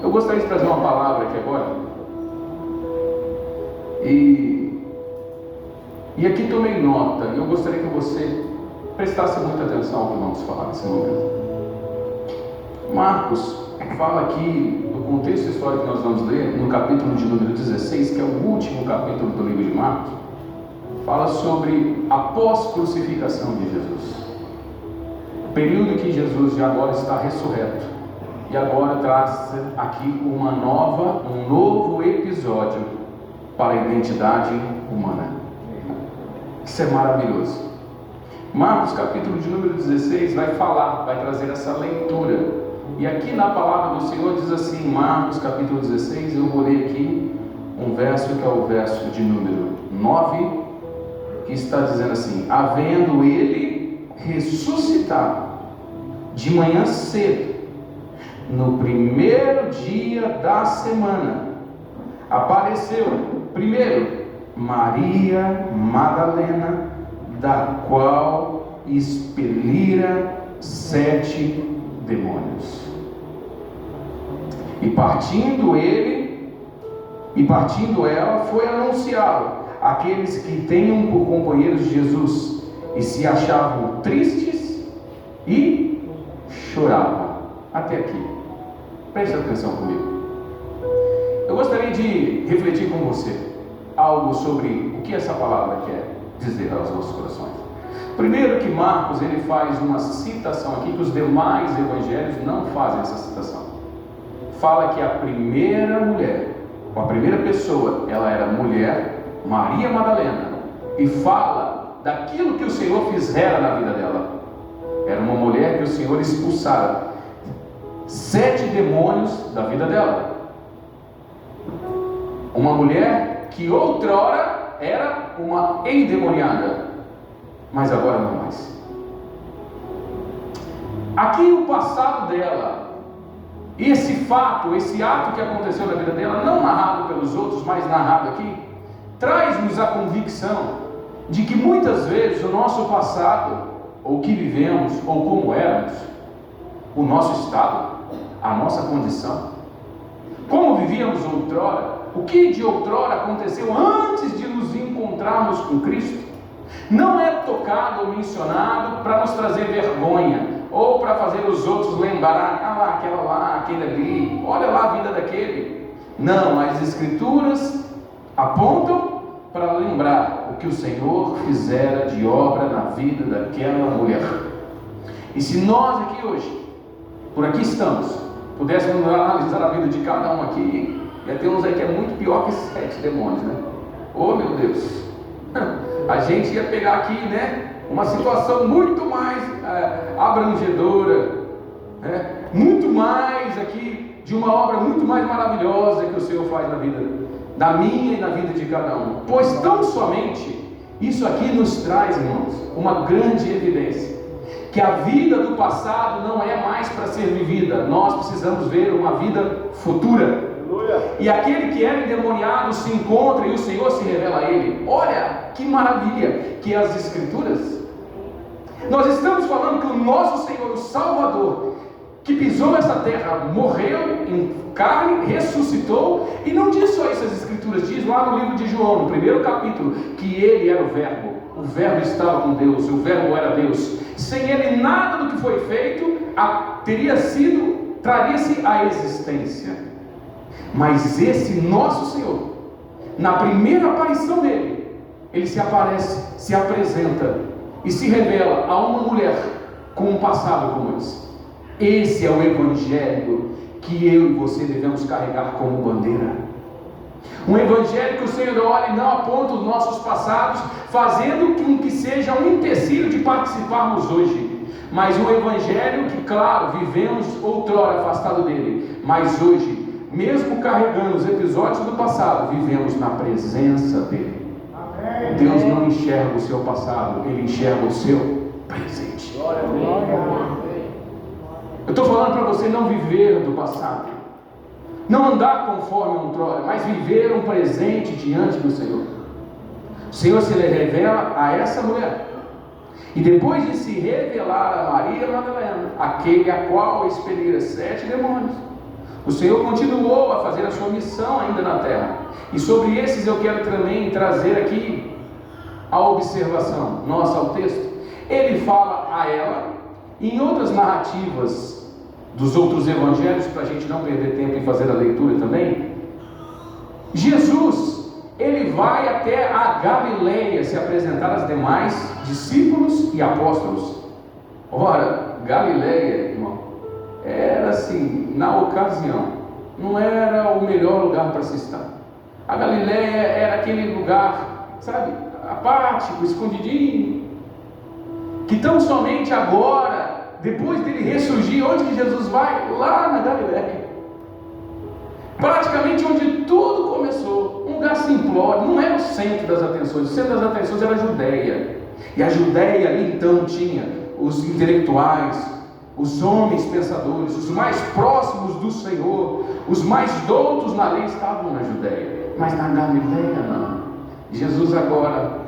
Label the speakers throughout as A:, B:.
A: Eu gostaria de trazer uma palavra aqui agora. E aqui tomei nota. E eu gostaria que você prestasse muita atenção ao que vamos falar nesse momento. Marcos fala aqui, no contexto histórico que nós vamos ler, no capítulo de número 16, que é o último capítulo do livro de Marcos, fala sobre a pós-crucificação de Jesus. O período que Jesus já agora está ressurreto. E agora traz aqui um novo episódio para a identidade humana. Isso é maravilhoso. Marcos capítulo de número 16 vai trazer essa leitura. E aqui na palavra do Senhor diz assim, Marcos capítulo 16, eu vou ler aqui um verso que é o verso de número 9, que está dizendo assim: havendo ele ressuscitado de manhã cedo, no primeiro dia da semana, apareceu primeiro Maria Madalena, da qual expelira 7 demônios. E partindo ela, foi anunciá-lo àqueles que tenham por companheiros Jesus, e se achavam tristes e choravam. Até aqui. Preste atenção comigo. Eu gostaria de refletir com você algo sobre o que essa palavra quer dizer aos nossos corações. Primeiro que Marcos ele faz uma citação aqui que os demais evangelhos não fazem essa citação. Fala que a primeira mulher, a primeira pessoa, ela era mulher, Maria Madalena, e fala daquilo que o Senhor fizera na vida dela. Era uma mulher que o Senhor expulsara 7 demônios da vida dela. Uma mulher que outrora era uma endemoniada, mas agora não mais. Aqui o passado dela, esse fato, esse ato que aconteceu na vida dela, não narrado pelos outros, mas narrado aqui, traz-nos a convicção de que muitas vezes o nosso passado, ou o que vivemos, ou como éramos, o nosso estado, a nossa condição, como vivíamos outrora, o que de outrora aconteceu antes de nos encontrarmos com Cristo, não é tocado ou mencionado para nos trazer vergonha, ou para fazer os outros lembrarem, aquela lá, aquele ali, olha lá a vida daquele. Não, as Escrituras apontam para lembrar o que o Senhor fizera de obra na vida daquela mulher. E se nós aqui hoje, por aqui estamos, pudéssemos analisar a vida de cada um aqui, ia ter uns aí que é muito pior que 7 demônios, né? Oh meu Deus! A gente ia pegar aqui, né, uma situação muito mais abrangedora, né? Muito mais aqui, de uma obra muito mais maravilhosa que o Senhor faz na vida, da minha e na vida de cada um. Pois tão somente, isso aqui nos traz, irmãos, uma grande evidência, que a vida do passado não é mais para ser vivida, nós precisamos ver uma vida futura. E aquele que era endemoniado se encontra e o Senhor se revela a ele. Olha que maravilha que é as Escrituras. Nós estamos falando que o nosso Senhor, o Salvador, que pisou essa terra, morreu em carne, ressuscitou, e não diz só isso as Escrituras, diz lá no livro de João, no primeiro capítulo, que ele era o Verbo estava com Deus, o Verbo era Deus. Sem ele nada do que foi feito traria-se à existência. Mas esse nosso Senhor, na primeira aparição dele, ele se aparece, se apresenta e se revela a uma mulher com um passado como esse. Esse é o Evangelho que eu e você devemos carregar como bandeira. Um Evangelho que o Senhor olha e não aponta os nossos passados, fazendo com que seja um empecilho de participarmos hoje. Mas um Evangelho que, claro, vivemos outrora afastado dele, mas hoje, mesmo carregando os episódios do passado, vivemos na presença dele. Amém. Deus não enxerga o seu passado, ele enxerga o seu presente. Glória. Eu estou falando para você não viver do passado, não andar conforme outrora, mas viver um presente diante do Senhor. O Senhor se revela a essa mulher, e depois de se revelar a Maria Madalena, aquele a qual expelira 7 demônios, O Senhor continuou a fazer a sua missão ainda na terra. E sobre esses eu quero também trazer aqui a observação nossa ao texto. Ele fala a ela, em outras narrativas dos outros evangelhos, para a gente não perder tempo em fazer a leitura também, Jesus, ele vai até a Galileia se apresentar aos demais discípulos e apóstolos. Ora, Galileia, irmão, era assim, na ocasião, não era o melhor lugar para se estar. A Galileia era aquele lugar, sabe, apático, escondidinho, que tão somente agora, depois dele ressurgir, onde que Jesus vai? Lá na Galileia, praticamente onde tudo começou, um lugar simplório, não era o centro das atenções. O centro das atenções era a Judéia, e a Judéia ali então tinha os intelectuais, os homens pensadores, os mais próximos do Senhor, os mais doutos na lei estavam na Judéia, mas na Galileia não. Jesus agora,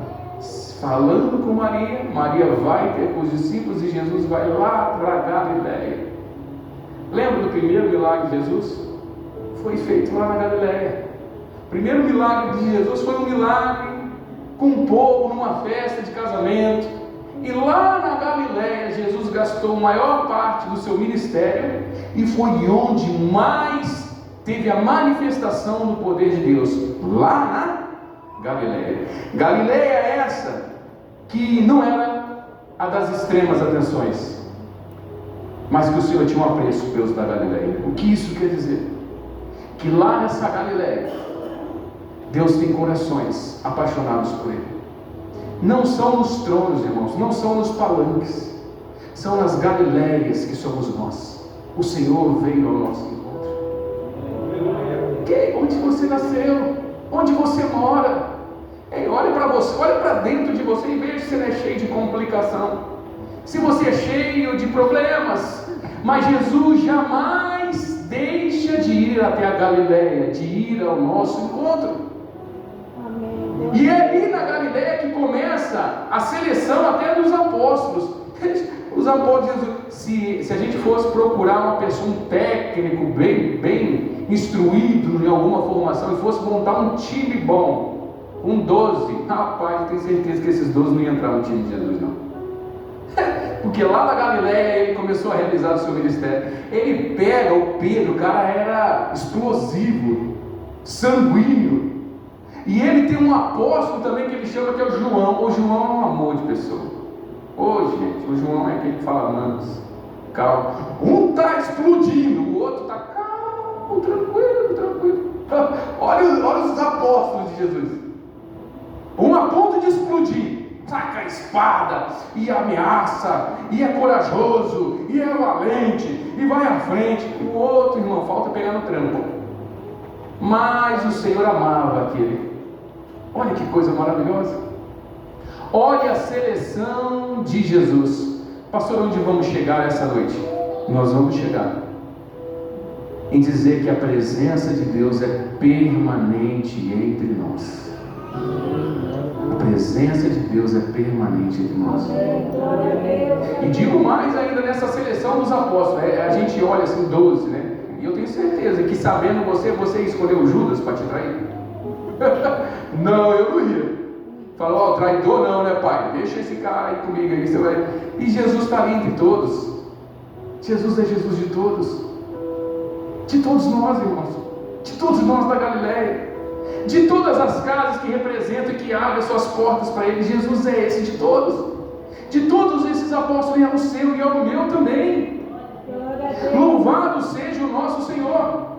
A: falando com Maria, Maria vai ter com os discípulos e Jesus vai lá para a Galileia. Lembra do primeiro milagre de Jesus? Foi feito lá na Galileia. O primeiro milagre de Jesus foi um milagre com um povo numa festa de casamento. E lá na Galileia, Jesus gastou a maior parte do seu ministério e foi onde mais teve a manifestação do poder de Deus, lá na Galileia. Galileia é essa que não era a das extremas atenções, mas que o Senhor tinha um apreço pelos da Galileia. O que isso quer dizer? Que lá nessa Galileia, Deus tem corações apaixonados por Ele. Não são nos tronos, irmãos, não são nos palanques, são nas Galileias que somos nós. O Senhor veio ao nosso encontro. Onde você nasceu? Onde você mora? Olhe para você, olhe para dentro de você e veja se você não é cheio de complicação, se você é cheio de problemas. Mas Jesus jamais deixa de ir até a Galileia, de ir ao nosso encontro. E é ali na Galileia que começa a seleção até dos apóstolos. Os apóstolos, se a gente fosse procurar uma pessoa, um técnico bem instruído em alguma formação, e fosse montar um time bom, um 12, rapaz, eu tenho certeza que esses 12 não iam entrar no time de Jesus, não. Porque lá na Galileia ele começou a realizar o seu ministério. Ele pega o Pedro, o cara era explosivo, sanguíneo. E ele tem um apóstolo também que ele chama, que é o João. O João é um amor de pessoa. Gente, o João é aquele que fala, manos, calma. Um está explodindo, o outro está calmo, tranquilo. Olha os apóstolos de Jesus. Um a ponto de explodir, saca a espada, e ameaça, e é corajoso, e é valente, e vai à frente. O outro, irmão, falta pegar no tranco. Mas o Senhor amava aquele. Olha que coisa maravilhosa. Olha a seleção de Jesus. Pastor, onde vamos chegar essa noite? Nós vamos chegar em dizer que a presença de Deus é permanente entre nós. A presença de Deus é permanente entre nós. E digo mais ainda nessa seleção dos apóstolos. A gente olha assim, 12, né? E eu tenho certeza que, sabendo você escolheu Judas para te trair? Não, eu não ia. Falou, traidor não, né, pai? Deixa esse cara aí comigo aí, você vai. E Jesus está ali entre todos. Jesus é Jesus de todos. De todos nós, irmãos. De todos nós da Galileia. De todas as casas que representam e que abrem suas portas para Ele. Jesus é esse de todos. De todos esses apóstolos, é o seu e é o meu também. Louvado seja o nosso Senhor.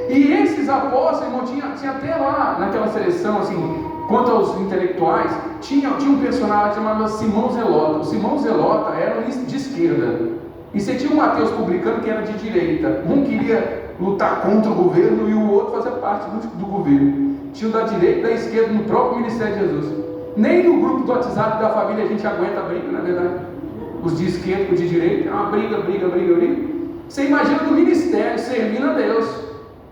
A: E esses apóstolos, irmão, tinha até lá naquela seleção, assim, quanto aos intelectuais, tinha um personagem chamado Simão Zelota. O Simão Zelota era de esquerda, e você tinha um Mateus publicano que era de direita. Um queria lutar contra o governo e o outro fazer parte do governo. Tinha o da direita e da esquerda no próprio ministério de Jesus. Nem no grupo do WhatsApp da família a gente aguenta a briga, na verdade. Os de esquerda e os de direita, é uma briga. Você imagina no ministério, servindo a Deus,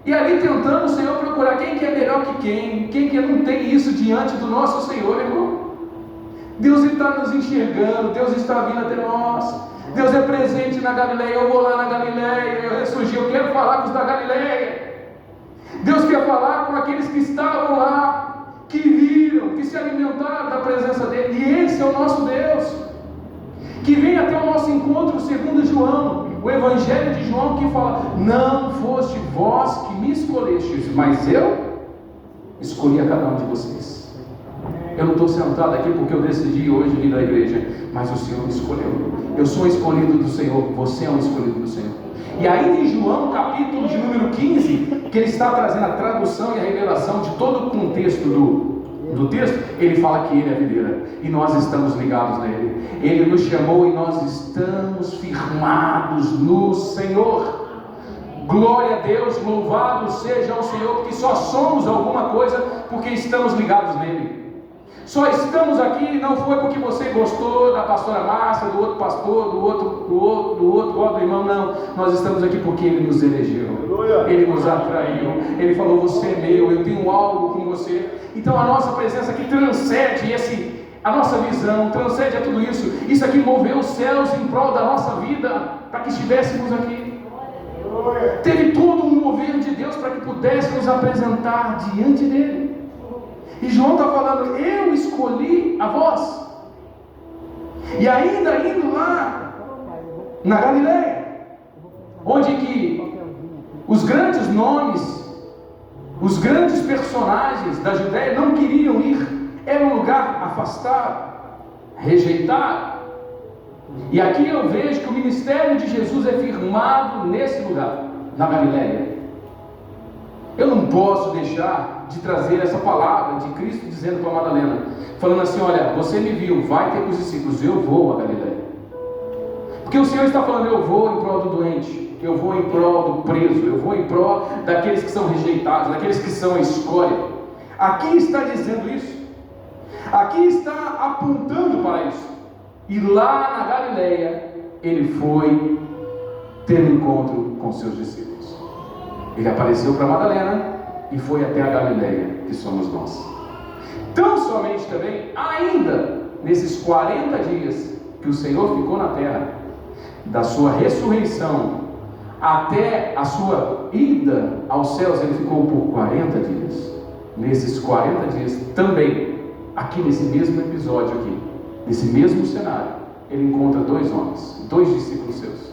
A: e ali tentando o Senhor procurar quem que é melhor que quem que não tem isso diante do nosso Senhor, irmão. Deus está nos enxergando, Deus está vindo até nós. Deus é presente na Galileia. Eu vou lá na Galileia, eu ressurgi, eu quero falar com os da Galileia. Deus quer falar com aqueles que estavam lá, que viram, que se alimentaram da presença dele. E esse é o nosso Deus, que vem até o nosso encontro, segundo João, o Evangelho de João, que fala: não foste vós que me escolhestes, mas eu escolhi a cada um de vocês. Eu não estou sentado aqui porque eu decidi hoje vir à igreja, mas o Senhor me escolheu. Eu sou um escolhido do Senhor, você é um escolhido do Senhor. E ainda em João, capítulo de número 15, que ele está trazendo a tradução e a revelação de todo o contexto do texto, ele fala que ele é a videira e nós estamos ligados nele. Ele nos chamou e nós estamos firmados no Senhor. Glória a Deus, louvado seja o Senhor, porque só somos alguma coisa porque estamos ligados nele. Só estamos aqui, não foi porque você gostou da pastora Márcia, do outro pastor, do outro irmão, não. Nós estamos aqui porque Ele nos elegeu, Ele nos atraiu, Ele falou: você é meu, eu tenho algo com você. Então a nossa presença aqui transcende a nossa visão, transcende a tudo isso. Isso aqui moveu os céus em prol da nossa vida, para que estivéssemos aqui. Teve todo um mover de Deus para que pudéssemos apresentar diante dele. E João está falando: eu escolhi a vós. E ainda indo lá na Galileia, onde que os grandes nomes, os grandes personagens da Judéia não queriam ir, era um lugar afastado, rejeitado. E aqui eu vejo que o ministério de Jesus é firmado nesse lugar, na Galileia. Eu não posso deixar de trazer essa palavra de Cristo dizendo para Madalena, falando assim: olha, você me viu, vai ter com os discípulos, eu vou a Galileia. Porque o Senhor está falando: eu vou em prol do doente, eu vou em prol do preso, eu vou em prol daqueles que são rejeitados, daqueles que são a escória. Aqui está dizendo isso, aqui está apontando para isso. E lá na Galileia ele foi ter um encontro com seus discípulos. Ele apareceu para Madalena e foi até a Galileia, que somos nós. Tão somente também, ainda nesses 40 dias que o Senhor ficou na terra, da sua ressurreição até a sua ida aos céus, ele ficou por 40 dias. Nesses 40 dias também, aqui nesse mesmo episódio aqui, nesse mesmo cenário, ele encontra 2 homens, 2 discípulos seus.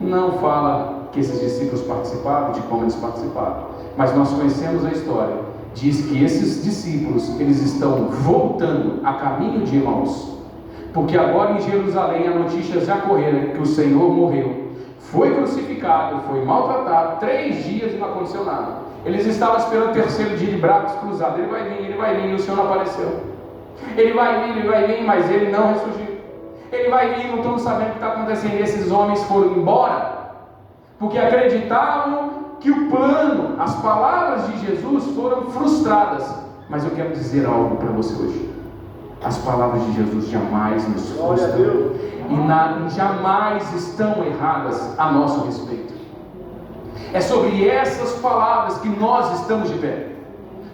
A: Não fala que esses discípulos participaram, de como eles participaram, mas nós conhecemos a história. Diz que esses discípulos, eles estão voltando a caminho de Emaús, porque agora em Jerusalém a notícia já correu que o Senhor morreu, foi crucificado, foi maltratado, 3 dias e não aconteceu nada. Eles estavam esperando o 3º dia de braços cruzados: ele vai vir, e o Senhor não apareceu. Ele vai vir, mas ele não ressurgiu. Ele vai vir, não estamos sabendo o que está acontecendo. E esses homens foram embora porque acreditavam que o plano, as palavras de Jesus foram frustradas. Mas eu quero dizer algo para você hoje: as palavras de Jesus jamais nos frustram e jamais estão erradas a nosso respeito. É sobre essas palavras que nós estamos de pé,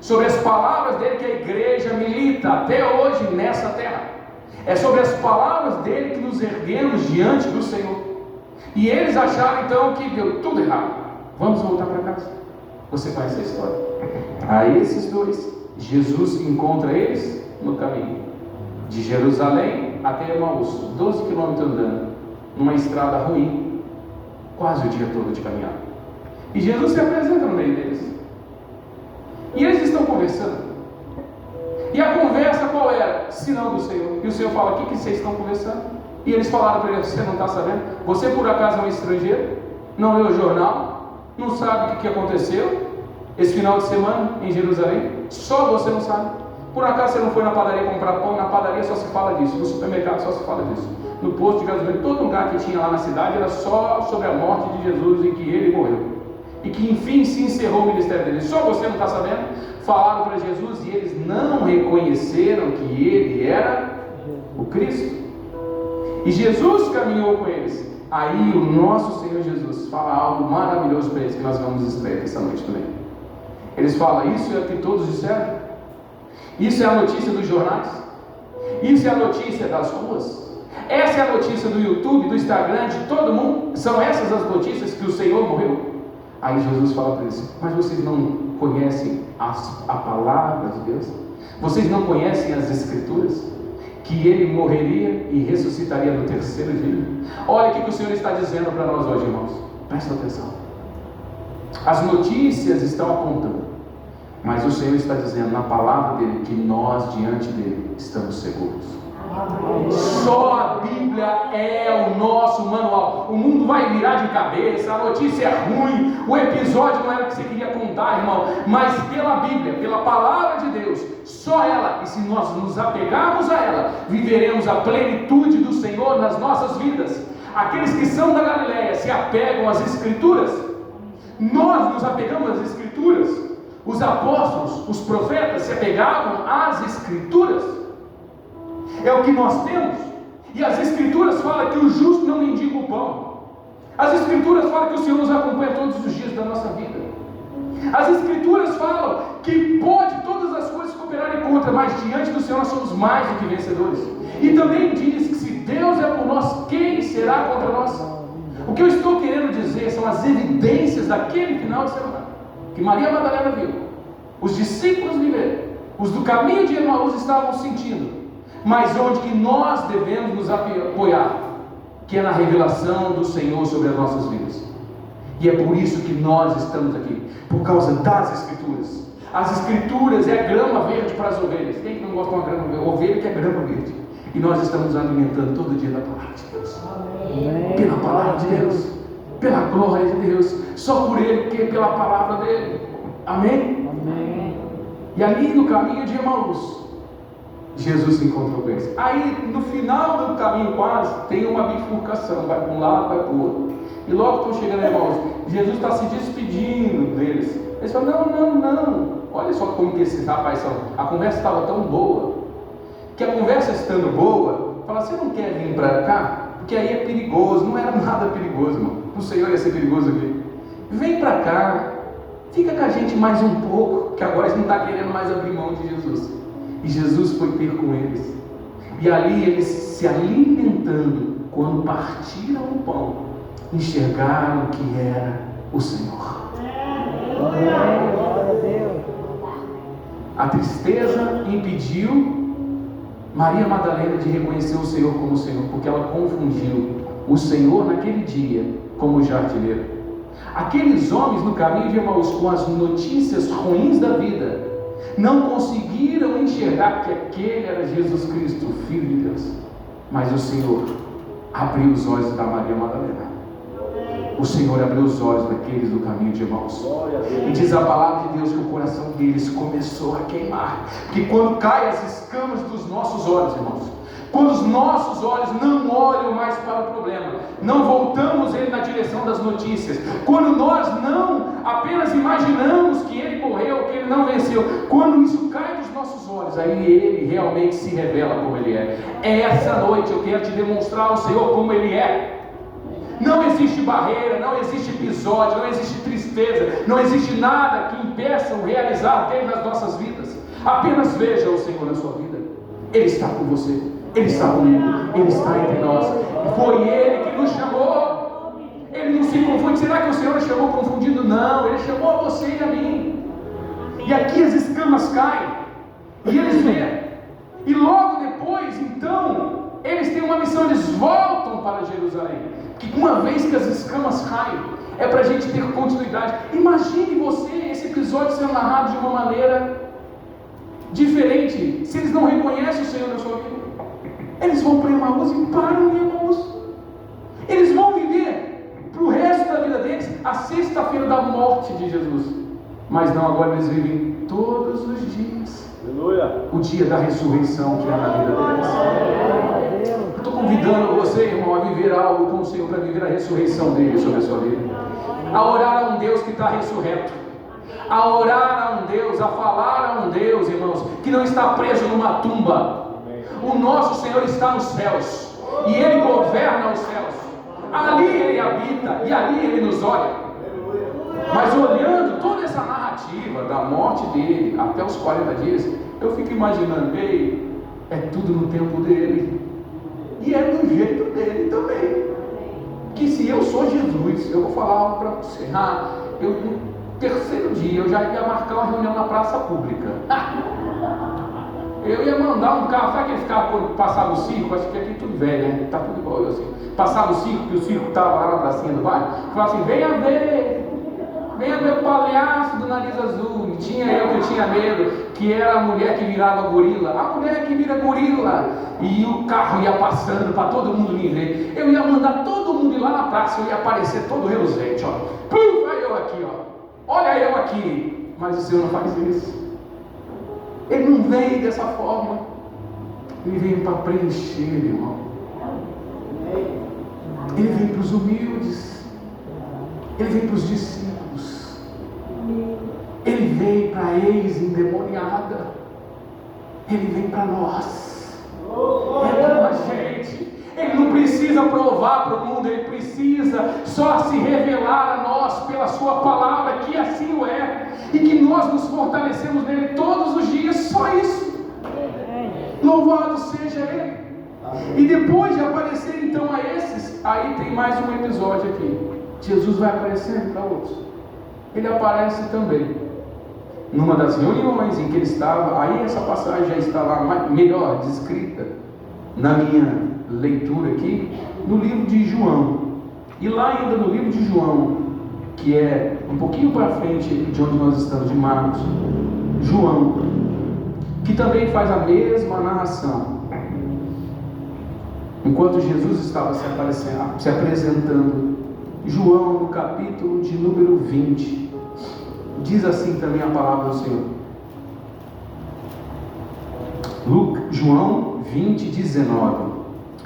A: sobre as palavras dele que a igreja milita até hoje nessa terra. É sobre as palavras dele que nos erguemos diante do Senhor. E eles acharam então que deu tudo errado. Vamos voltar para casa. Você conhece a história. A esses 2, Jesus encontra eles no caminho de Jerusalém até Emaús, 12 quilômetros andando, numa estrada ruim, quase o dia todo de caminhada. E Jesus se apresenta no meio deles. E eles estão conversando. E a conversa qual era? Sinal do Senhor. E o Senhor fala: o que vocês estão conversando? E eles falaram para ele: você não está sabendo? Você por acaso é um estrangeiro? Não leu o jornal? Não sabe o que aconteceu esse final de semana em Jerusalém? Só você não sabe? Por acaso você não foi na padaria comprar pão? Na padaria só se fala disso, no supermercado só se fala disso, no posto de gasolina, todo lugar que tinha lá na cidade era só sobre a morte de Jesus e que ele morreu, e que enfim se encerrou o ministério dele. Só você não está sabendo? Falaram para Jesus e eles não reconheceram que ele era o Cristo. E Jesus caminhou com eles. Aí o nosso Senhor Jesus fala algo maravilhoso para eles, que nós vamos extrair essa noite também. Eles falam: isso é o que todos disseram? Isso é a notícia dos jornais? Isso é a notícia das ruas? Essa é a notícia do YouTube, do Instagram, de todo mundo? São essas as notícias que o Senhor morreu? Aí Jesus fala para eles: mas vocês não conhecem a palavra de Deus? Vocês não conhecem as Escrituras? Que Ele morreria e ressuscitaria no terceiro dia? Olha o que o Senhor está dizendo para nós hoje, irmãos. Presta atenção. As notícias estão apontando, mas o Senhor está dizendo na palavra dEle que nós, diante dEle, estamos seguros. Só a Bíblia é o nosso manual. O mundo vai virar de cabeça, a notícia é ruim, o episódio não era o que você queria contar, irmão, mas pela Bíblia, pela palavra de Deus, só ela, e se nós nos apegarmos a ela, viveremos a plenitude do Senhor nas nossas vidas. Aqueles que são da Galileia se apegam às Escrituras, nós nos apegamos às Escrituras. Os apóstolos, os profetas se apegavam às Escrituras. É o que nós temos. E as Escrituras falam que o justo não mendiga o pão. As Escrituras falam que o Senhor nos acompanha todos os dias da nossa vida. As Escrituras falam que pode todas as coisas cooperarem contra, mas diante do Senhor nós somos mais do que vencedores. E também diz que se Deus é por nós, quem será contra nós? O que eu estou querendo dizer são as evidências daquele final de semana que Maria Madalena viu, os discípulos viveram, os do caminho de Emaús estavam sentindo, mas onde que nós devemos nos apoiar, que é na revelação do Senhor sobre as nossas vidas. E é por isso que nós estamos aqui, por causa das Escrituras. As Escrituras é a grama verde para as ovelhas. Quem que não gosta de uma grama verde? Ovelha que é grama verde. E nós estamos alimentando todo dia da palavra de Deus. Amém. Pela palavra de Deus, pela glória de Deus, só por Ele, porque pela palavra dEle. Amém? Amém. E ali no caminho de Emaús, Jesus se encontrou com eles. Aí no final do caminho quase, tem uma bifurcação, vai para um lado, vai para o outro. E logo estão chegando a Emaús, Jesus está se despedindo deles. Eles falam: não, olha só como que esses rapazes são. A conversa estava tão boa, que a conversa estando boa, fala: você não quer vir para cá? Porque aí é perigoso. Não era nada perigoso, irmão. O Senhor ia ser perigoso aqui. Vem para cá, fica com a gente mais um pouco, que agora eles não estão querendo mais abrir mão de Jesus. E Jesus foi ter com eles. E ali eles se alimentando, quando partiram o pão, enxergaram que era o Senhor. A tristeza impediu Maria Madalena de reconhecer o Senhor como o Senhor, porque ela confundiu o Senhor naquele dia como jardineiro. Aqueles homens no caminho de Emaús, com as notícias ruins da vida, não conseguiram enxergar que aquele era Jesus Cristo, o Filho de Deus. Mas o Senhor abriu os olhos da Maria Madalena. O Senhor abriu os olhos daqueles do caminho de Emaús. E diz a palavra de Deus que o coração deles começou a queimar. Porque quando caem as escamas dos nossos olhos, irmãos, quando os nossos olhos não olham mais para o problema, não voltamos ele na direção das notícias, quando nós não apenas imaginamos que ele morreu, que ele não venceu, quando isso cai dos nossos olhos, aí ele realmente se revela como ele é. Essa noite eu quero te demonstrar ao Senhor como ele é. Não existe barreira, não existe episódio, não existe tristeza, não existe nada que impeça o realizar dele nas nossas vidas. Apenas veja o Senhor na sua vida. Ele está com você, Ele está comigo, Ele está entre nós. Foi Ele que nos chamou. Ele não se confunde. Será que o Senhor nos chamou confundido? Não, Ele chamou a você e a mim. E aqui as escamas caem, e eles veem. E logo depois, então, eles têm uma missão, eles voltam para Jerusalém. Que uma vez que as escamas caem, é para a gente ter continuidade. Imagine você esse episódio sendo narrado de uma maneira diferente. Se eles não reconhecem o Senhor na sua vida, eles vão para Emaús e param em Emaús. Eles vão viver para o resto da vida deles a sexta-feira da morte de Jesus. Mas não, agora eles vivem todos os dias. Aleluia. O dia da ressurreição que é na vida deles. Eu estou convidando você, irmão, a viver algo com o Senhor, para viver a ressurreição dele sobre a sua vida. A orar a um Deus que está ressurreto. A orar a um Deus, a falar a um Deus, irmãos, que não está preso numa tumba. O nosso Senhor está nos céus, e Ele governa os céus. Ali Ele habita, e ali Ele nos olha. Mas olhando toda essa narrativa da morte dele até os 40 dias, eu fico imaginando: ei, É tudo no tempo dele. E é do jeito dele também. Que se eu sou Jesus, eu vou falar algo para você. No terceiro dia eu já ia marcar uma reunião na praça pública. Eu ia mandar um carro, sabe aquele carro quando passava o circo? Acho que aqui tudo velho, né? Tá tudo igual eu assim. Passava o circo, que o circo estava lá na pracinha do bairro. Falava assim: venha ver o palhaço do nariz azul. E tinha eu que tinha medo, que era a mulher que virava gorila. A mulher que vira gorila. E o carro ia passando para todo mundo me ver. Eu ia mandar todo mundo ir lá na praça, eu ia aparecer todo reluzente, ó. Pum, vai eu aqui, ó. Olha eu aqui. Mas o Senhor não faz isso. Ele não veio dessa forma. Ele veio para preencher, irmão. Ele veio para os humildes. Ele veio para os discípulos. Ele veio para a ex-endemoniada. Ele veio para nós. É para a gente. Ele não precisa provar para o mundo. Ele precisa só se revelar a nós pela sua palavra, que assim o é. E que nós nos fortalecemos nele todos os dias. Só isso. Louvado seja ele. E depois de aparecer então a esses, aí tem mais um episódio aqui. Jesus vai aparecendo para outros. Ele aparece também numa das reuniões em que ele estava. Aí essa passagem já está lá melhor descrita na minha leitura aqui, no livro de João. E lá ainda no livro de João, que é um pouquinho para frente de onde nós estamos, de Marcos, João, que também faz a mesma narração. Enquanto Jesus estava se apresentando, João, no capítulo de número 20, diz assim também a palavra do Senhor. João 20, 19.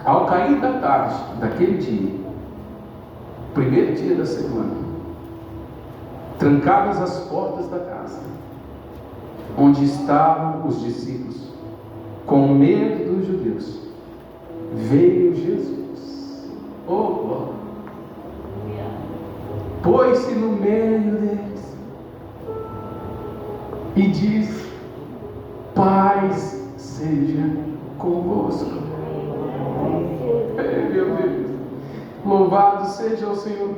A: Ao cair da tarde daquele dia, primeiro dia da semana, trancadas as portas da casa, onde estavam os discípulos, com medo dos judeus, veio Jesus, pôs-se no meio deles e disse: paz seja convosco. Meu Deus, louvado seja o Senhor.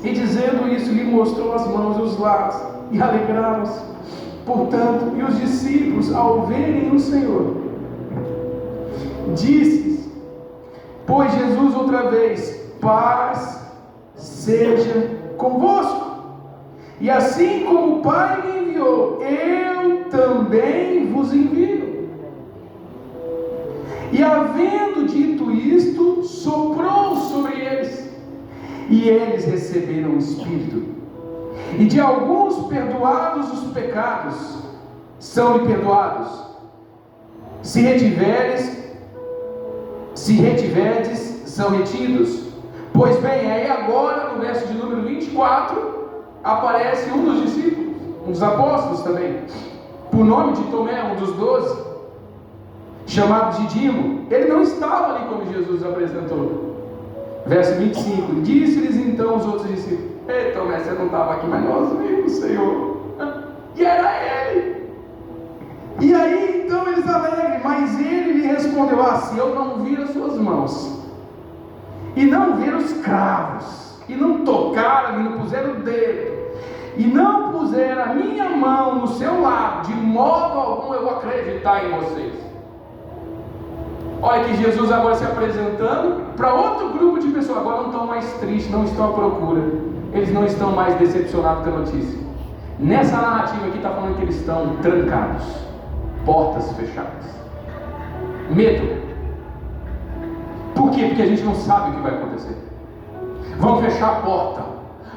A: E dizendo isso, lhe mostrou as mãos e os lados, e alegraram-se. Portanto, e os discípulos, ao verem o Senhor, disse: pois Jesus outra vez, paz seja convosco. E assim como o Pai me enviou, eu também vos envio. E havendo dito isto, soprou sobre eles, e eles receberam o Espírito. E de alguns perdoados os pecados, são-lhe perdoados. Se retiverdes, são retidos. Pois bem, aí agora no verso de número 24, aparece um dos discípulos, um dos apóstolos também, por nome de Tomé, um dos 12, chamado Didimo. Ele não estava ali quando Jesus apresentou. Verso 25, disse-lhes então os outros discípulos: ei, Tomé, você não estava aqui, mas nós vimos, Senhor. E era ele. E aí então eles alegram, mas ele lhe respondeu: se eu não vir as suas mãos, e não ver os cravos, e não tocar ali, não puser o dedo, e não puser a minha mão no seu lado, de modo algum eu vou acreditar em vocês. Olha que Jesus agora se apresentando para outro grupo de pessoas. Agora não estão mais tristes, não estão à procura, eles não estão mais decepcionados com a notícia. Nessa narrativa aqui está falando que eles estão trancados, portas fechadas, medo. Por quê? Porque a gente não sabe o que vai acontecer. Vão fechar a porta,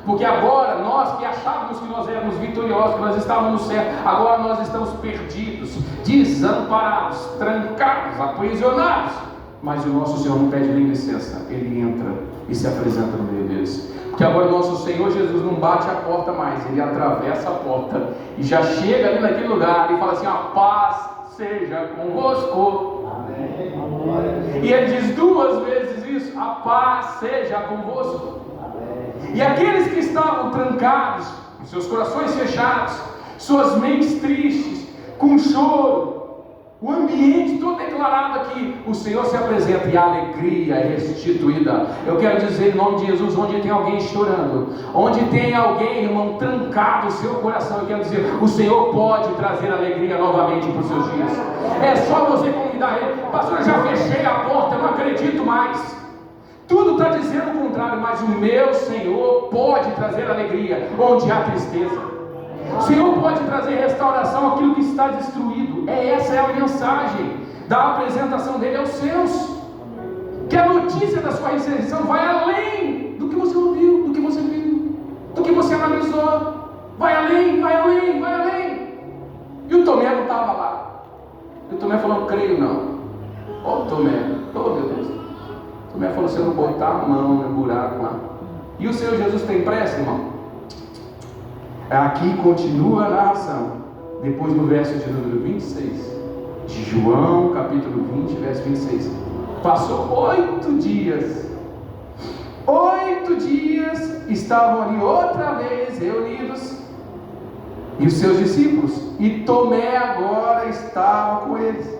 A: porque agora nós que achávamos que nós éramos vitoriosos, que nós estávamos certos, agora nós estamos perdidos, desamparados, trancados, aprisionados. Mas o nosso Senhor não pede nem licença, Ele entra e se apresenta no meio deles. Porque agora o nosso Senhor Jesus não bate a porta mais, Ele atravessa a porta e já chega ali naquele lugar e fala assim: a paz seja convosco. E ele diz 2 vezes isso: a paz seja convosco. E aqueles que estavam trancados, seus corações fechados, suas mentes tristes, com choro, O ambiente todo declarado aqui, o Senhor se apresenta e a alegria é restituída. Eu quero dizer em nome de Jesus, onde tem alguém chorando, onde tem alguém, irmão, trancado o seu coração, eu quero dizer, o Senhor pode trazer alegria novamente para os seus dias. É só você convidar Ele. Pastor, eu já fechei a porta, eu não acredito mais. Tudo está dizendo o contrário, mas o meu Senhor pode trazer alegria onde há tristeza. O Senhor pode trazer restauração àquilo que está destruído. Essa é a mensagem da apresentação dele aos seus. Que a notícia da sua ressurreição vai além do que você ouviu, do que você viu, do que você analisou. Vai além, vai além, vai além. E o Tomé não estava lá. E o Tomé falou, creio não. Ó Tomé, oh meu Deus. O Tomé falou, se eu não botar a mão no buraco lá. E o Senhor Jesus tem pressa, irmão? Aqui continua a narração, depois no verso de número 26, de João, capítulo 20, verso 26. Passou 8 dias, 8 dias estavam ali outra vez reunidos, e os seus discípulos, e Tomé agora estava com eles.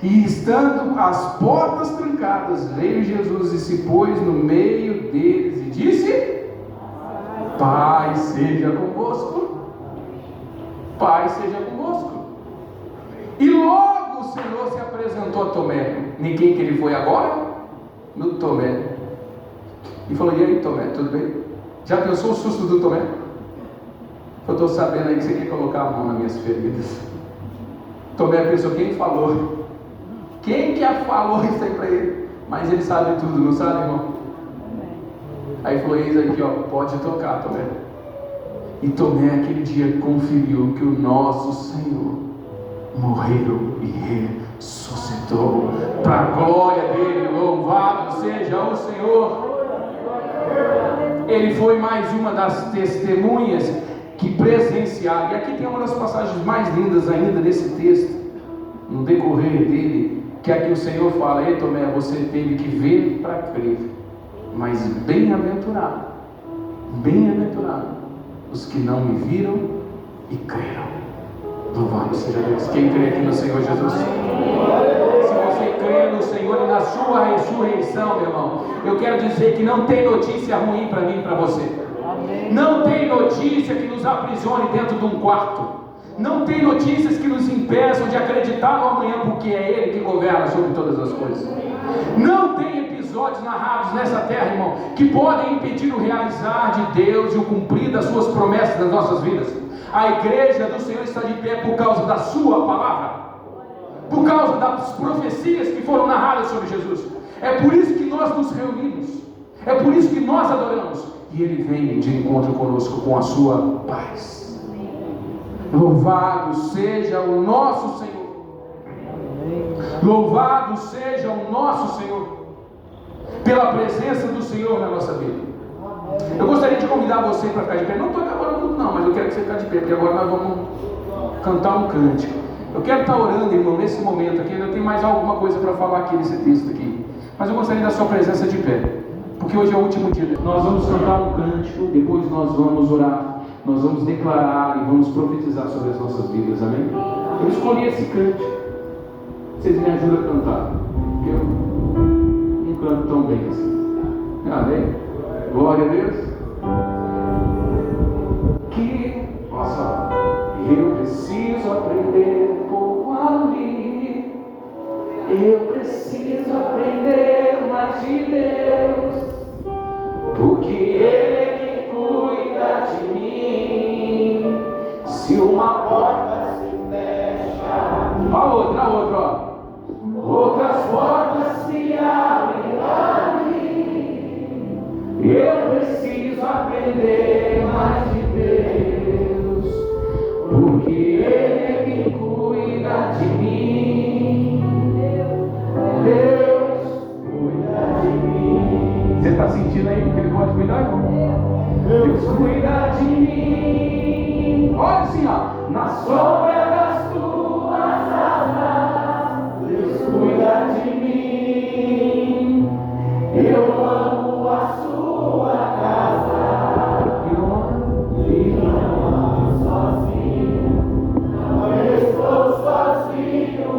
A: E estando as portas trancadas, veio Jesus e se pôs no meio deles e disse: Pai seja convosco. Pai seja convosco. E logo o Senhor se apresentou a Tomé. Em quem que ele foi agora? No Tomé. E falou, e aí Tomé, tudo bem? Já pensou o susto do Tomé? Eu estou sabendo aí que você quer colocar a mão nas minhas feridas. Tomé pensou, quem falou? Quem que falou isso aí para ele? Mas ele sabe tudo, não sabe, irmão? Aí falou, eis aqui, ó, pode tocar, Tomé. E Tomé aquele dia conferiu que o nosso Senhor morreu e ressuscitou. Para a glória dele, louvado seja o Senhor. Ele foi mais uma das testemunhas que presenciaram. E aqui tem uma das passagens mais lindas ainda nesse texto, no decorrer dele, que aqui o Senhor fala, ei Tomé, você teve que ver para crer. Mas bem-aventurado os que não me viram e creram. Louvado seja Deus. Quem crê aqui no Senhor Jesus? Se você crê no Senhor e na sua ressurreição, meu irmão, eu quero dizer que não tem notícia ruim para mim e para você. Não tem notícia que nos aprisione dentro de um quarto. Não tem notícias que nos impeçam de acreditar no amanhã, porque é Ele que governa sobre todas as coisas. Não tem episódios narrados nessa terra, irmão, que podem impedir o realizar de Deus e o cumprir das suas promessas nas nossas vidas. A igreja do Senhor está de pé por causa da sua palavra, por causa das profecias que foram narradas sobre Jesus. É por isso que nós nos reunimos, é por isso que nós adoramos, e Ele vem de encontro conosco com a sua paz. Louvado seja o nosso Senhor. Louvado seja o nosso Senhor pela presença do Senhor na nossa vida. Eu gostaria de convidar você para ficar de pé. Não estou acabando tudo não, mas eu quero que você fique de pé, porque agora nós vamos cantar um cântico. Eu quero estar orando, irmão, nesse momento aqui. Ainda tem mais alguma coisa para falar aqui nesse texto aqui, mas eu gostaria da sua presença de pé, porque hoje é o último dia. Nós vamos cantar um cântico, depois nós vamos orar, nós vamos declarar e vamos profetizar sobre as nossas vidas, amém? Eu escolhi esse cântico. Vocês me ajudam a cantar, porque eu não canto tão bem assim. Amém? Glória a Deus. Que possa, eu preciso aprender um pouco a ler. Eu preciso aprender mais de Deus, porque Ele é quem cuida de mim. Se uma porta se fecha, a outra, ó. Outras portas se abrem para mim. Eu preciso aprender mais de Deus, porque Ele é quem cuida de mim. Deus cuida de mim. Você está sentindo aí que Ele pode cuidar, irmão? Deus cuida de mim. Olha assim, ó. Na sombra das tuas asas, Deus cuida de mim. Eu amo a sua casa. E não ando sozinho. Não estou sozinho.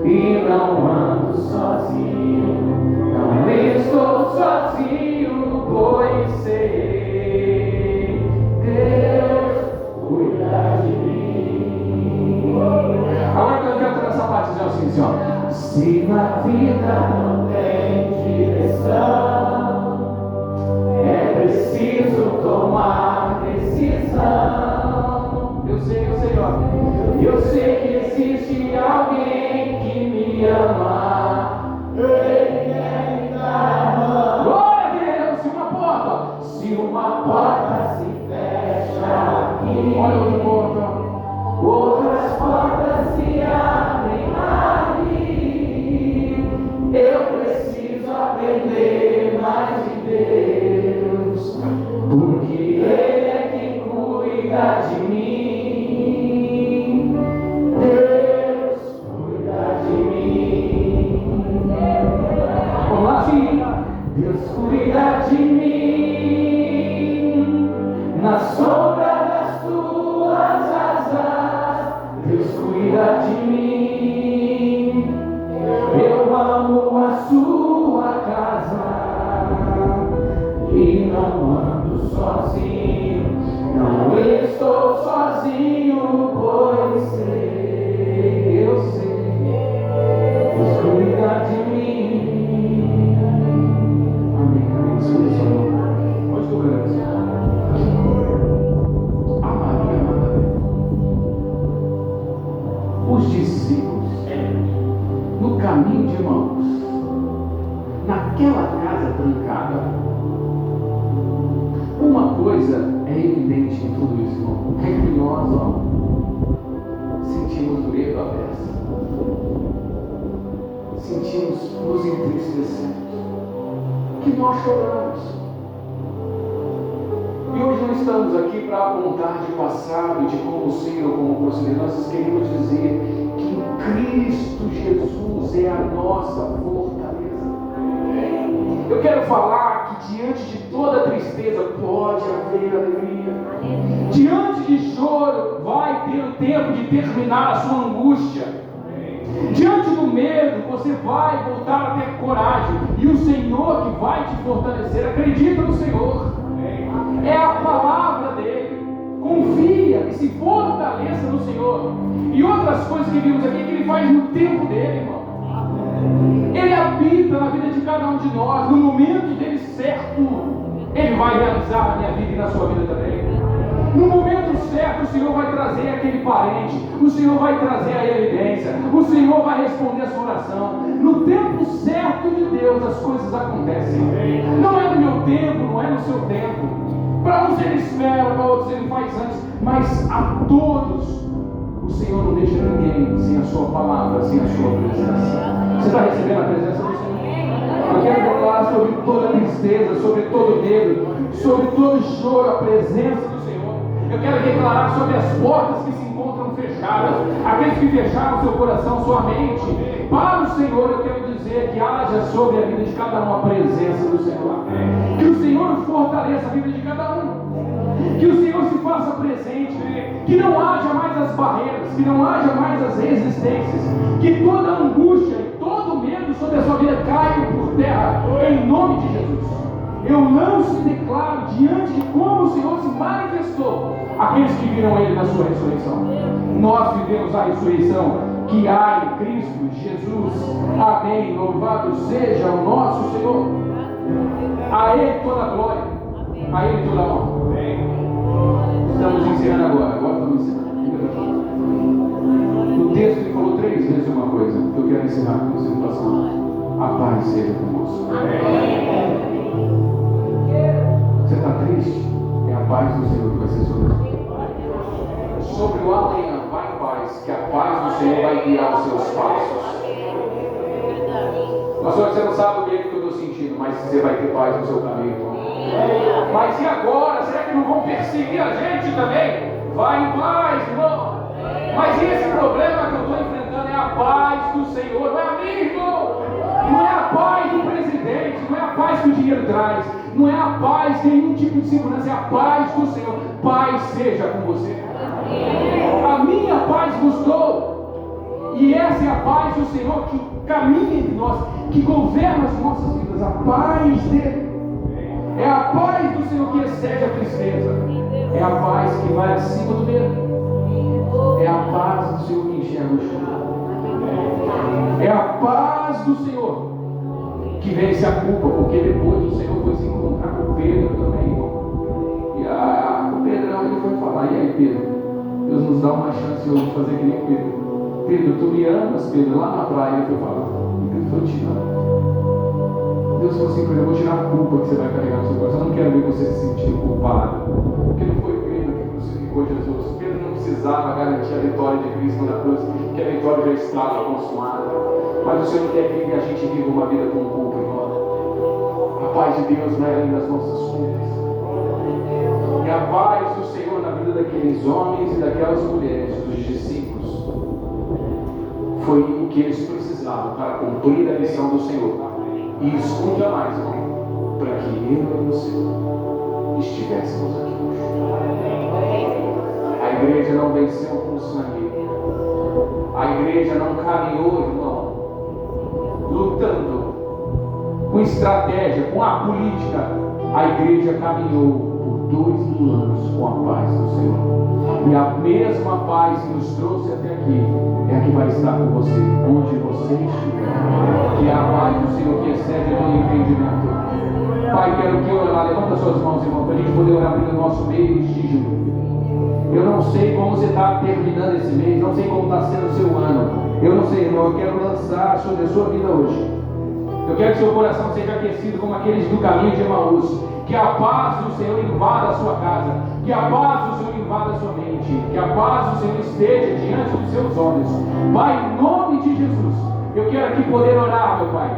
A: e não ando sozinho, não estou sozinho, pois sei, Deus cuida de mim. Agora que eu quero ter essa parte assim, ó. Se na vida não tem direção, é preciso tomar decisão. Eu sei, ó. Eu sei que existe alguém que me ama. Ele quer me dar a mão. Glória a Deus! Se uma porta se fecha aqui, olha outra porta. Outras portas se abrem ali. Eu preciso aprender mais de Deus, porque Ele é quem cuida de mim. Deus cuida de mim. Vamos lá, sim. Deus cuida de mim na sombra das tuas asas. Deus cuida de mim. Eu amo a sua casa e não ando sozinho, não estou sozinho, pois sei, eu sei, Deus cuida de mim. Amém, amém. Escuta só, pode tocar assim. A Maria Madalena, os discípulos, no caminho de Emaús, naquela casa trancada, uma coisa é evidente em tudo isso, irmão, é que nós, sentimos medo à beça, sentimos nos entristecemos, que nós choramos. E hoje não estamos aqui para apontar de passado, de como ser ou como proceder. Nós queremos dizer que em Cristo Jesus é a nossa fortaleza. Eu quero falar que diante de toda tristeza pode haver alegria. Diante de choro vai ter o tempo de terminar a sua angústia. Diante do medo você vai voltar a ter coragem, e o Senhor que vai te fortalecer. Acredita no Senhor, é a palavra dele. Confia e se fortaleça no Senhor. E outras coisas que vimos aqui que Ele faz no tempo dele, irmão. Ele habita na vida de cada um de nós. No momento dele certo, Ele vai realizar na minha vida e na sua vida também. No momento certo, o Senhor vai trazer aquele parente, o Senhor vai trazer a evidência, o Senhor vai responder a sua oração. No tempo certo de Deus as coisas acontecem. Não é no meu tempo, não é no seu tempo. Para uns Ele espera, para outros Ele faz antes, mas a todos o Senhor não deixa ninguém sem a sua palavra, sem a sua presença. Você está recebendo a presença do Senhor? Eu quero falar sobre toda tristeza, sobre todo medo, sobre todo choro, a presença do Senhor. Eu quero declarar sobre as portas que se encontram fechadas, aqueles que fecharam seu coração, sua mente. Para o Senhor eu quero dizer que haja sobre a vida de cada um a presença do Senhor. Que o Senhor fortaleça a vida de cada um. Que o Senhor se faça presente. Que não haja mais as barreiras, que não haja mais as resistências. Que toda angústia e todo medo sobre a sua vida caia por terra, em nome de Jesus. Eu lanço e declaro diante de como o Senhor se manifestou aqueles que viram Ele na sua ressurreição. Nós vivemos a ressurreição que há em Cristo Jesus. Amém. Louvado seja o nosso Senhor. A Ele toda a glória, a Ele toda a honra. Estamos encerrando agora. Agora estamos encerrando. No texto ele falou 3 vezes uma coisa que eu quero encerrar com essa situação. A paz seja convosco. Você está triste? É a paz do Senhor que vai ser sobre você. Sobre o amanhã, vai em paz, que a paz do Senhor vai guiar os seus passos. Pastor, você não sabe o medo que eu estou sentindo, mas você vai ter paz no seu caminho. Mas e agora? Será que não vão perseguir a gente também? Vai em paz, irmão. Mas e esse problema que eu estou enfrentando? É a paz do Senhor, não é a minha, irmão. Não é a paz do presidente, não é a paz que o dinheiro traz, não é a paz de nenhum tipo de segurança, é a paz do Senhor. Paz seja com você. A minha paz vos dou. e essa é a paz do Senhor que caminha entre nós, que governa as nossas vidas, a paz dele. É a paz do Senhor que excede a tristeza, é a paz que vai acima do medo, é a paz do Senhor que enxerga o chão, é a paz do Senhor que vence a culpa, porque depois o Senhor foi se encontrar com Pedro também, irmão. E o Pedrão, ele foi falar: e aí, Pedro, Deus nos dá uma chance hoje de fazer que nem Pedro. Pedro, tu me amas, Pedro? Lá na praia ele foi falar. E Pedro falou: te amo. Deus falou assim: eu vou tirar a culpa que você vai carregar no seu coração. Eu não quero ver você se sentir culpado, porque não foi Pedro que crucificou Jesus. Pedro não precisava garantir a vitória de Cristo na cruz, que a vitória já estava consumada. Mas o Senhor quer que a gente viva uma vida com culpa, irmão. A paz de Deus vai além das nossas culpas. E a paz do Senhor na vida daqueles homens e daquelas mulheres, dos discípulos, foi o que eles precisavam para cumprir a missão do Senhor. E escuta mais, irmão, para que eu e você estivéssemos aqui hoje. A igreja não venceu com sangue. A igreja não caminhou, irmão, lutando com estratégia, com a política. A igreja caminhou por 2000 anos com a paz do Senhor. E a mesma paz que nos trouxe até aqui é a que vai estar com você, onde você estiver. Que é a paz do Senhor que excede todo entendimento. Pai, quero que orar. Levanta suas mãos, irmão, para a gente poder orar pelo nosso mês de julho. Eu não sei como você está terminando esse mês, não sei como está sendo o seu ano. Eu não sei, irmão, eu quero lançar sobre a sua vida hoje. Eu quero que seu coração seja aquecido como aqueles do caminho de Emaús. Que a paz do Senhor invada a sua casa. Que a paz do Senhor invada a sua mente. Que a paz do Senhor esteja diante dos seus olhos. Pai, em nome de Jesus, eu quero aqui poder orar, meu Pai,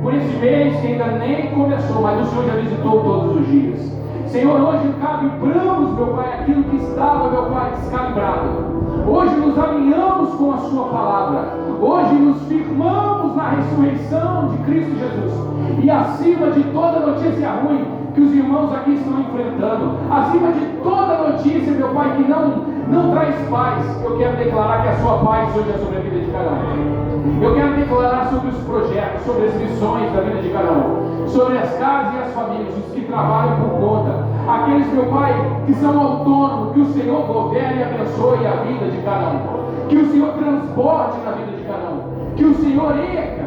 A: por esse mês que ainda nem começou, mas o Senhor já visitou todos os dias. Senhor, hoje calibramos, meu Pai, aquilo que estava, meu Pai, descalibrado. Hoje nos alinhamos com a Sua palavra. Hoje nos firmamos na ressurreição de Cristo Jesus. E acima de toda notícia ruim que os irmãos aqui estão enfrentando, acima de toda notícia, meu Pai, que não traz paz, eu quero declarar que a Sua paz hoje é sobre a vida de cada um. Eu quero declarar sobre os projetos, sobre as missões da vida de cada um, sobre as casas e as famílias, os que trabalham por conta, aqueles, meu Pai, que são autônomos, que o Senhor governe e abençoe a vida de cada um, que o Senhor transborde na vida de cada um, que o Senhor erga,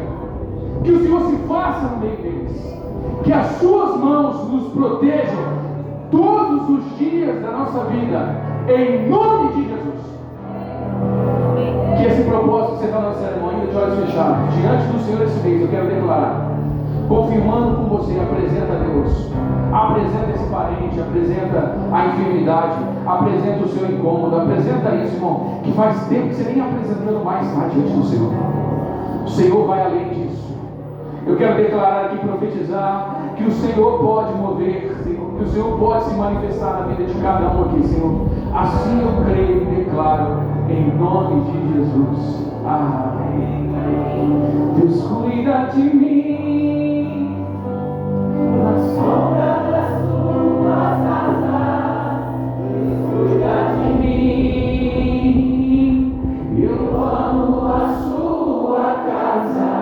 A: que o Senhor se faça no meio deles, que as Suas mãos nos protejam todos os dias da nossa vida, em nome de Jesus. Que esse propósito que você está na cerimônia de olhos fechados, diante do Senhor esse mês, eu quero declarar, confirmando com você, apresenta a Deus, apresenta esse parente, apresenta a enfermidade, apresenta o seu incômodo, apresenta isso, irmão, que faz tempo que você nem apresentando mais lá diante do Senhor. O Senhor vai além disso. Eu quero declarar aqui, profetizar, que o Senhor pode mover, Senhor, que o Senhor pode se manifestar na vida de cada um aqui, Senhor. Assim eu creio e declaro, em nome de Jesus. Amém. Deus cuida de mim na sombra das Tuas asas. Deus cuida de mim. Eu amo a Sua casa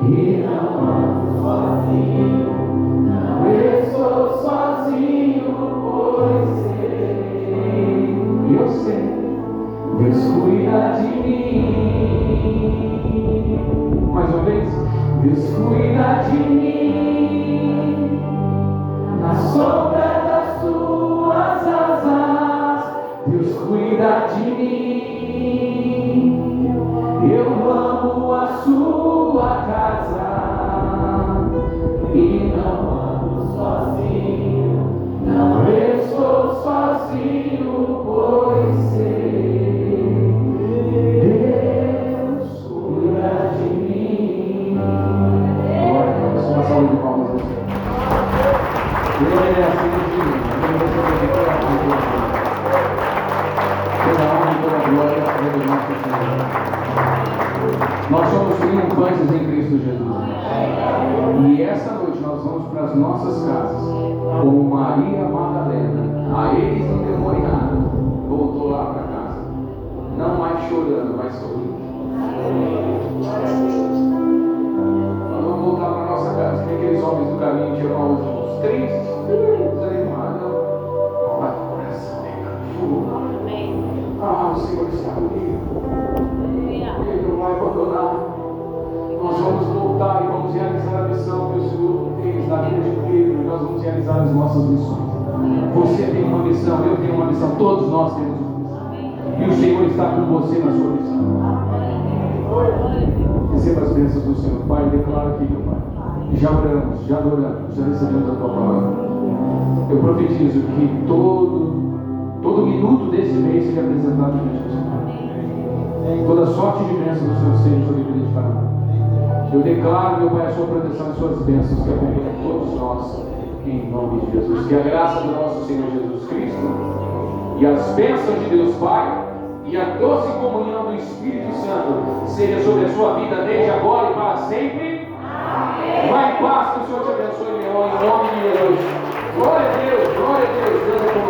A: e não ando sozinho. Não estou sozinho, pois sei. Eu sei. Deus cuida de mim. Mais uma vez. Deus cuida de mim na sombra das Tuas asas. Deus cuida de mim. Eu amo a Sua casa e não ando sozinho. Não estou sozinho, pois sei. Uma salva de palmas ao Senhor. Ele é assim de mim. Toda honra e toda glória é do nosso Senhor. Nós somos triunfantes em Cristo Jesus. E essa noite nós vamos para as nossas casas, como Maria Madalena, a eles não demorem nada, voltou lá para casa. não mais chorando, mas sorrindo. Nós vamos voltar para nossa casa. Tem aqueles homens do caminho tinham uns 3 desanimados. Mas o coração o Senhor está comigo. Ele não vai abandonar. Nós vamos voltar e vamos realizar a missão que o Senhor fez na vida de Pedro. E nós vamos realizar as nossas missões. Você tem uma missão, eu tenho uma missão, todos nós temos uma missão. E o Senhor está com você na sua missão. Receba as bênçãos do Senhor. Pai, declaro aqui, meu Pai. Já oramos, já adoramos, já recebemos a tua palavra. Eu profetizo que todo minuto desse mês seja apresentado diante do Senhor. Toda sorte de bênçãos do Senhor seja sobre a vida de Faraó. Eu declaro, meu Pai, a sua proteção e suas bênçãos que acompanham todos nós, em nome de Jesus. Que a graça do nosso Senhor Jesus Cristo e as bênçãos de Deus Pai e a doce comunhão do Espírito Santo seja sobre a sua vida desde agora e para sempre. Amém. Vai em paz, que o Senhor te abençoe, meu irmão, em nome de Jesus. Glória a Deus, glória a Deus. Deus é